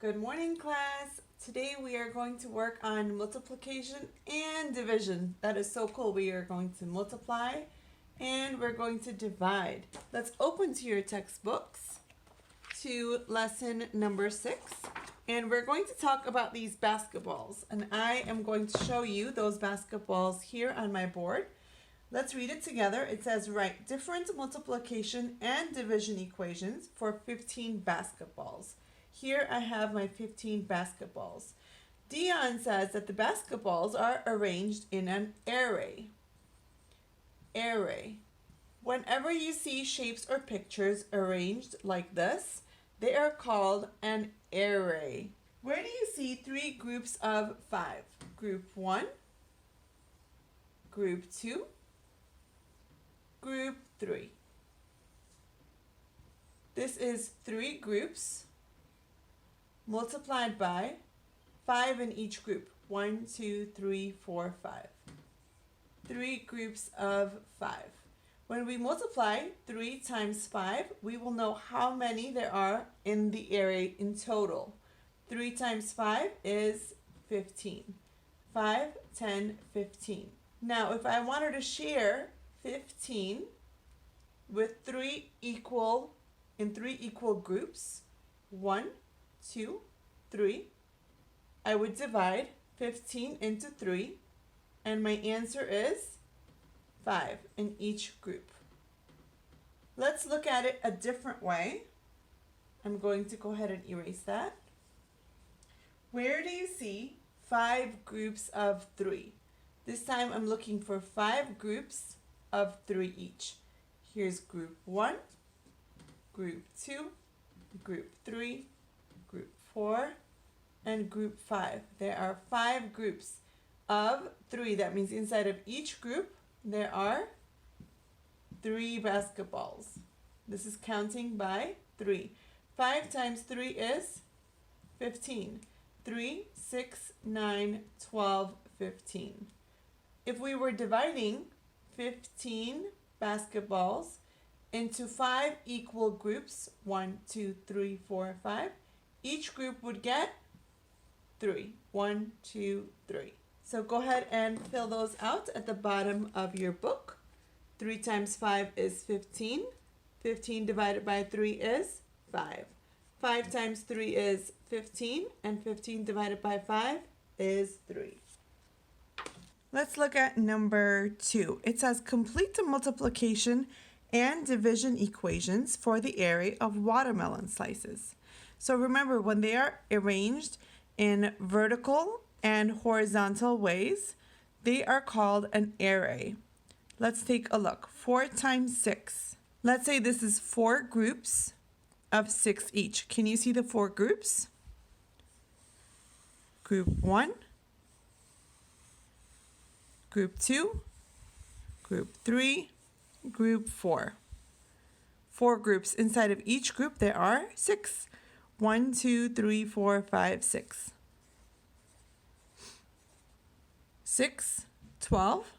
Good morning, class. Today we are going to work on multiplication and division. That is so cool. We are going to multiply and we're going to divide. Let's open to your textbooks to lesson number 6. And we're going to talk about these basketballs. And I am going to show you those basketballs here on my board. Let's read it together. It says, write different multiplication and division equations for 15 basketballs. Here I have my 15 basketballs. Dion says that the basketballs are arranged in an array. Array. Whenever you see shapes or pictures arranged like this, they are called an array. Where do you see 3 groups of 5? Group 1, Group 2, Group 3. This is 3 groups multiplied by 5 in each group. 1, 2, 3, 4, 5. 3 groups of 5. When we multiply 3 times 5, we will know how many there are in the array in total. 3 times 5 is 15. 5, 10, 15. Now, if I wanted to share 15 with 3 equal groups, 1, 2, 3, I would divide 15 into 3, and my answer is 5 in each group. Let's look at it a different way. I'm going to go ahead and erase that. Where do you see 5 groups of 3? This time I'm looking for 5 groups of 3 each. Here's group 1, group 2, group 3, group 4, and group 5. There are 5 groups of 3. That means inside of each group there are 3 basketballs. This is counting by 3. 5 times 3 is 15. 3, 6, 9, 12, 15. If we were dividing 15 basketballs into 5 equal groups, 1, 2, 3, 4, 5, each group would get 3. 1, 2, 3. So go ahead and fill those out at the bottom of your book. 3 times 5 is 15. 15 divided by 3 is 5. 5 times 3 is 15, and 15 divided by 5 is 3. Let's look at number 2. It says complete the multiplication and division equations for the array of watermelon slices. So remember, when they are arranged in vertical and horizontal ways, they are called an array. Let's take a look. 4 times 6. Let's say this is 4 groups of 6 each. Can you see the 4 groups? Group 1, Group 2, Group 3, Group 4. 4 groups. Inside of each group there are 6. 1, 2, 3, 4, 5, 6. 6, 12.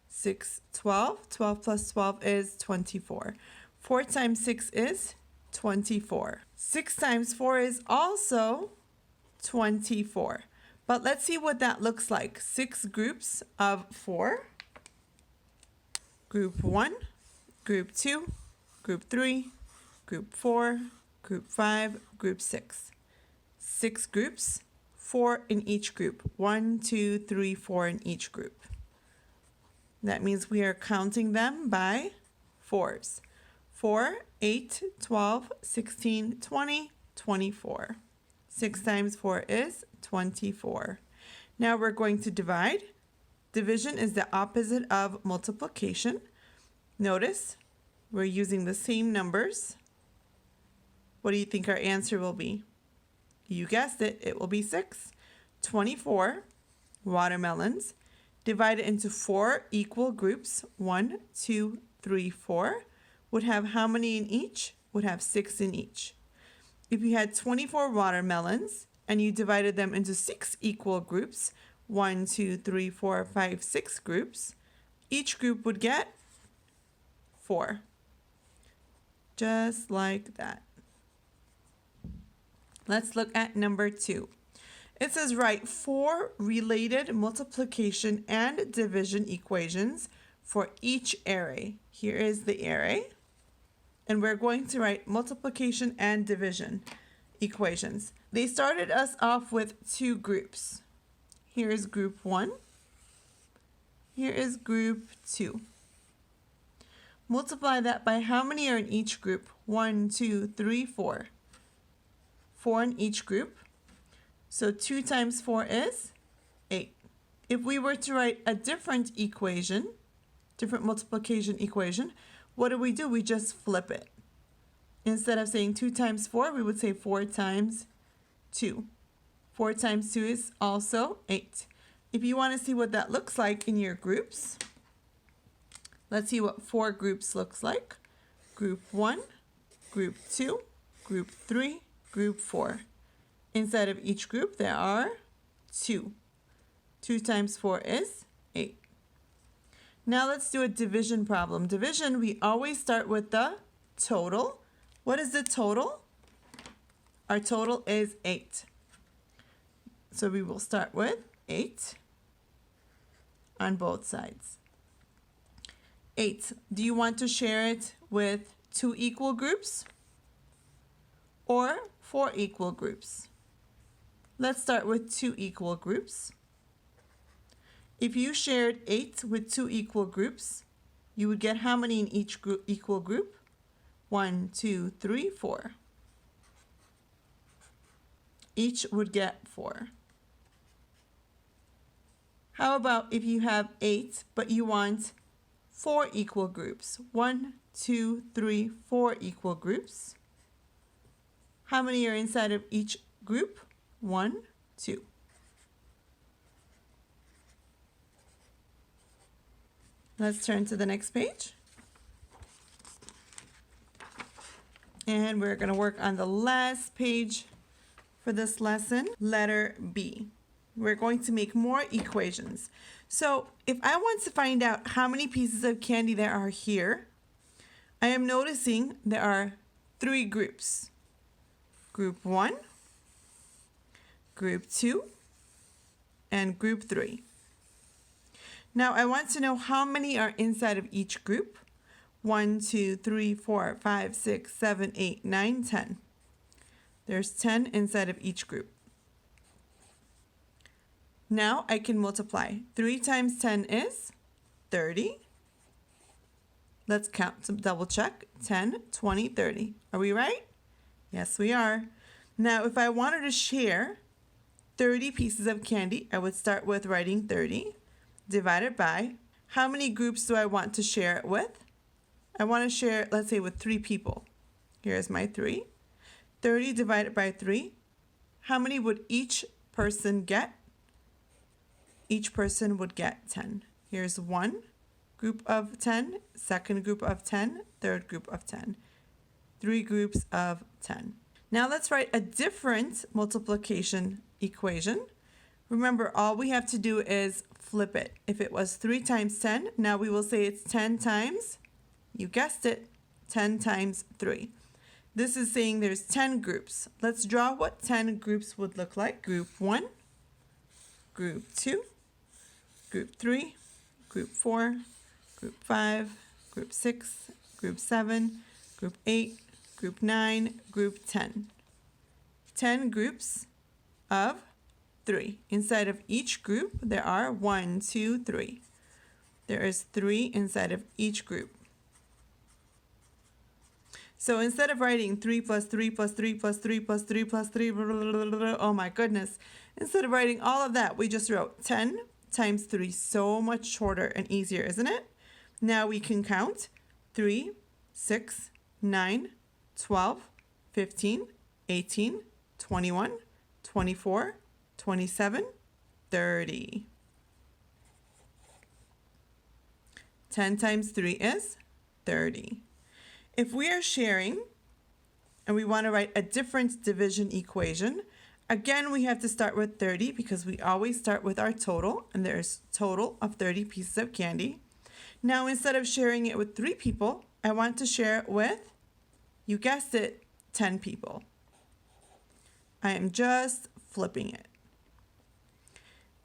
6, 12. 12 plus 12 is 24. 4 times 6 is 24. 6 times 4 is also 24. But let's see what that looks like. 6 groups of 4. Group 1, Group 2, Group 3, Group 4, Group 5, Group 6. 6 groups, 4 in each group. 1, 2, 3, 4 in each group. That means we are counting them by 4s. 4, 8, 12, 16, 20, 24. 6 times 4 is 24. Now we're going to divide. Division is the opposite of multiplication. Notice we're using the same numbers. What do you think our answer will be? You guessed it, it will be 6. 24 watermelons divided into 4 equal groups, 1, 2, 3, 4, would have how many in each? Would have 6 in each. If you had 24 watermelons and you divided them into 6 equal groups, 1, 2, 3, 4, 5, 6 groups, each group would get 4. Just like that. Let's look at number 2. It says write 4 related multiplication and division equations for each array. Here is the array. And we're going to write multiplication and division equations. They started us off with 2 groups. Here is group 1. Here is group 2. Multiply that by how many are in each group? 1, 2, 3, 4. 4 in each group. So 2 times 4 is 8. If we were to write a different equation, different multiplication equation, what do? We just flip it. Instead of saying 2 times 4, we would say 4 times 2. 4 times 2 is also 8. If you want to see what that looks like in your groups, let's see what 4 groups looks like. Group 1, group 2, group 3, group 4. Inside of each group, there are 2. 2 times 4 is 8. Now let's do a division problem. Division, we always start with the total. What is the total? Our total is 8. So we will start with 8 on both sides. 8. Do you want to share it with 2 equal groups or 4 equal groups? Let's start with 2 equal groups. If you shared 8 with 2 equal groups, you would get how many in each group, equal group? 1, 2, 3, 4. Each would get 4. How about if you have 8, but you want 4 equal groups? 1, 2, 3, 4 equal groups. How many are inside of each group? 1, 2. Let's turn to the next page. And we're going to work on the last page for this lesson, letter B. We're going to make more equations. So if I want to find out how many pieces of candy there are here, I am noticing there are 3 groups. Group 1, Group 2, and Group 3. Now I want to know how many are inside of each group. 1, 2, 3, 4, 5, 6, 7, 8, 9, 10. There's 10 inside of each group. Now I can multiply. 3 times 10 is 30. Let's count to double check. 10, 20, 30. Are we right? Yes, we are. Now if I wanted to share 30 pieces of candy, I would start with writing 30 divided by how many groups do I want to share it with? I want to share, let's say, with 3 people. Here's my 3. 30 divided by 3. How many would each person get? Each person would get 10. Here's 1 group of 10, second group of 10, third group of 10. 3 groups of 10. Now let's write a different multiplication equation. Remember, all we have to do is flip it. If it was 3 times 10, now we will say it's 10 times, you guessed it, 10 times 3. This is saying there's 10 groups. Let's draw what 10 groups would look like. Group 1, Group 2, Group 3, Group 4, Group 5, Group 6, Group 7, Group 8, Group 9, Group 10. 10 groups of 3. Inside of each group, there are 1, 2, 3. There is 3 inside of each group. So instead of writing 3 plus 3 plus 3 plus 3 plus 3 plus 3, oh my goodness. Instead of writing all of that, we just wrote 10 times 3. So much shorter and easier, isn't it? Now we can count 3, 6, 9, 12, 15, 18, 21, 24, 27, 30. 10 times 3 is 30. If we are sharing and we want to write a different division equation, again, we have to start with 30 because we always start with our total, and there's a total of 30 pieces of candy. Now, instead of sharing it with 3 people, I want to share it with, you guessed it, 10 people. I am just flipping it.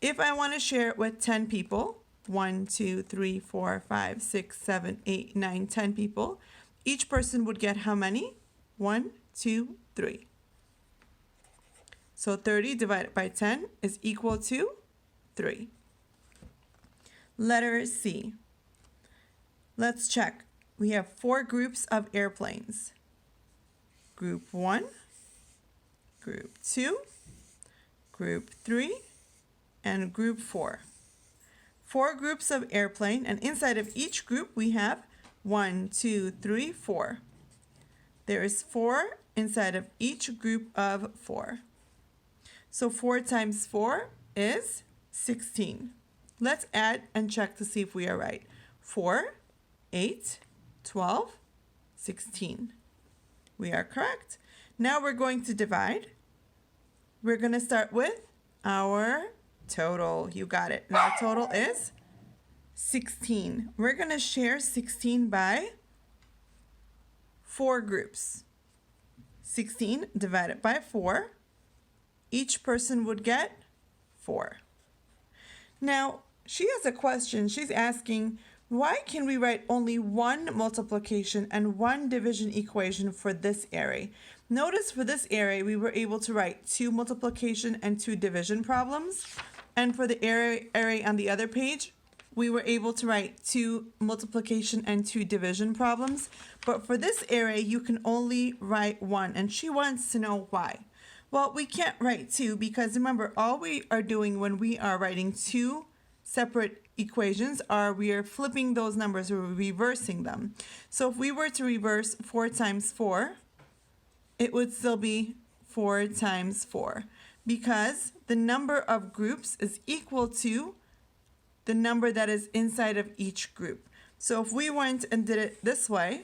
If I want to share it with 10 people, 1, 2, 3, 4, 5, 6, 7, 8, 9, 10 people, each person would get how many? 1, 2, 3. So 30 divided by 10 is equal to 3. Letter C. Let's check. We have 4 groups of airplanes. Group 1, Group 2, Group 3, and Group 4. 4 groups of airplane, and inside of each group we have 1, 2, 3, 4. There is 4 inside of each group of 4. So 4 times 4 is 16. Let's add and check to see if we are right. 4, 8, 12, 16. We are correct. Now we're going to divide. We're going to start with our total. You got it. And our total is 16. We're going to share 16 by 4 groups. 16 divided by 4. Each person would get 4. Now, she has a question. She's asking, why can we write only one multiplication and one division equation for this array? Notice for this array, we were able to write 2 multiplication and 2 division problems. And for the array on the other page, we were able to write 2 multiplication and 2 division problems. But for this array, you can only write 1. And she wants to know why. Well, we can't write 2 because remember, all we are doing when we are writing 2 separate equations are we are flipping those numbers or reversing them. So if we were to reverse 4 times 4, it would still be 4 times 4 because the number of groups is equal to the number that is inside of each group. So if we went and did it this way,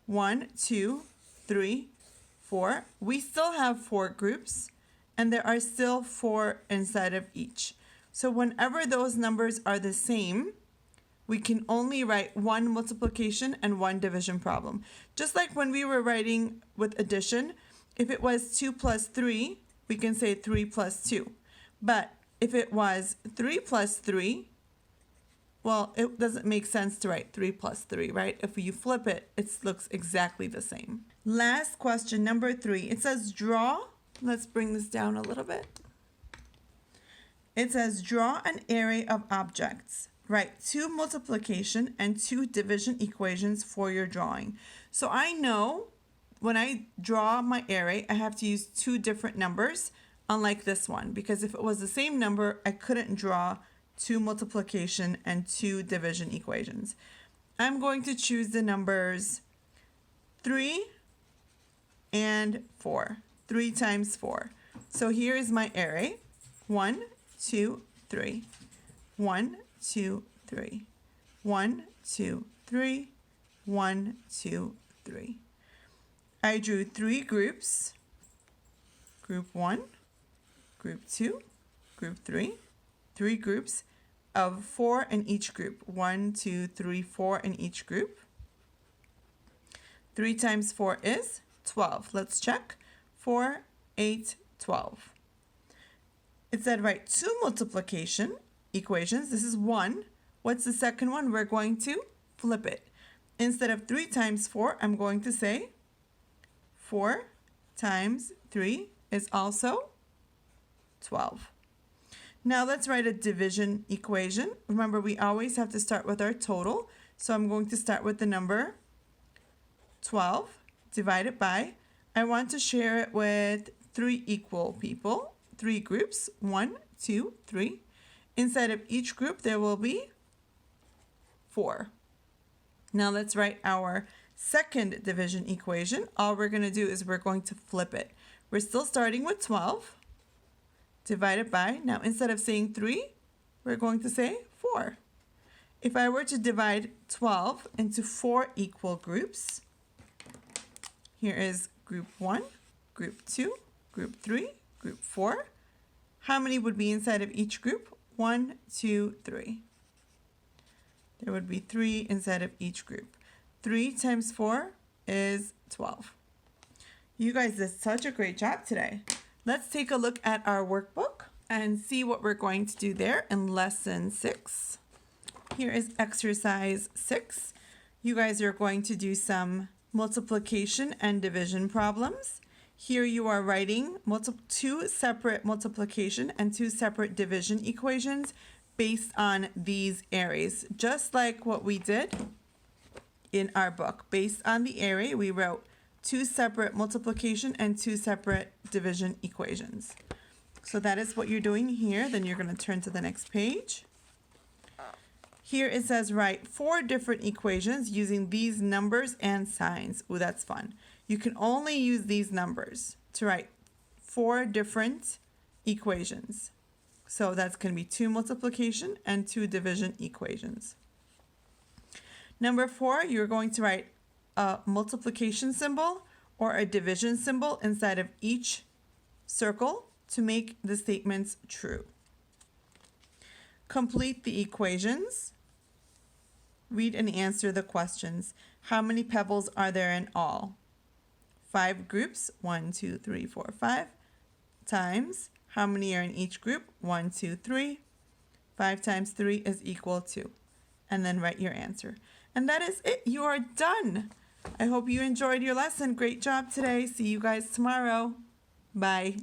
1, 2, 3, 4, we still have 4 groups and there are still 4 inside of each. So whenever those numbers are the same, we can only write 1 multiplication and 1 division problem. Just like when we were writing with addition, if it was 2 plus 3, we can say 3 plus 2. But if it was 3 plus 3, well, it doesn't make sense to write 3 plus 3, right? If you flip it, it looks exactly the same. Last question, number 3. It says draw. Let's bring this down a little bit. It says draw an array of objects. Write 2 multiplication and 2 division equations for your drawing. So I know when I draw my array, I have to use 2 different numbers, unlike this one, because if it was the same number, I couldn't draw 2 multiplication and 2 division equations. I'm going to choose the numbers 3 and 4. 3 times 4. So here is my array. 1, 2, 3. 1, 2, 3. 1, 2, 3. 1, 2, 3. I drew 3 groups. Group 1, Group 2, Group 3. 3 groups of 4 in each group. 1, 2, 3, 4 in each group. 3 times 4 is 12. Let's check. 4, 8, 12. It said write 2 multiplication equations. This is 1. What's the second one? We're going to flip it. Instead of 3 times 4, I'm going to say 4 times 3 is also 12. Now let's write a division equation. Remember, we always have to start with our total. So I'm going to start with the number 12 divided by, I want to share it with 3 equal people, 3 groups, 1, 2, 3. Inside of each group, there will be 4. Now let's write our second division equation. All we're going to do is we're going to flip it. We're still starting with 12 divided by, now instead of saying 3, we're going to say 4. If I were to divide 12 into 4 equal groups, here is group 1, group 2, group 3, group 4. How many would be inside of each group? 1, 2, 3. There would be 3 inside of each group. 3 times 4 is 12. You guys did such a great job today. Let's take a look at our workbook and see what we're going to do there in lesson 6. Here is exercise 6. You guys are going to do some multiplication and division problems. Here you are writing two separate multiplication and two separate division equations based on these arrays, just like what we did in our book. Based on the array, we wrote two separate multiplication and two separate division equations. So that is what you're doing here. Then you're going to turn to the next page. Here it says write 4 different equations using these numbers and signs. Ooh, that's fun. You can only use these numbers to write 4 different equations. So that's going to be 2 multiplication and 2 division equations. Number 4, you're going to write a multiplication symbol or a division symbol inside of each circle to make the statements true. Complete the equations. Read and answer the questions. How many pebbles are there in all? 5 groups, 1, 2, 3, 4, 5, times, how many are in each group? 1, 2, 3. 5 times 3 is equal to, and then write your answer. And that is it. You are done. I hope you enjoyed your lesson. Great job today. See you guys tomorrow. Bye.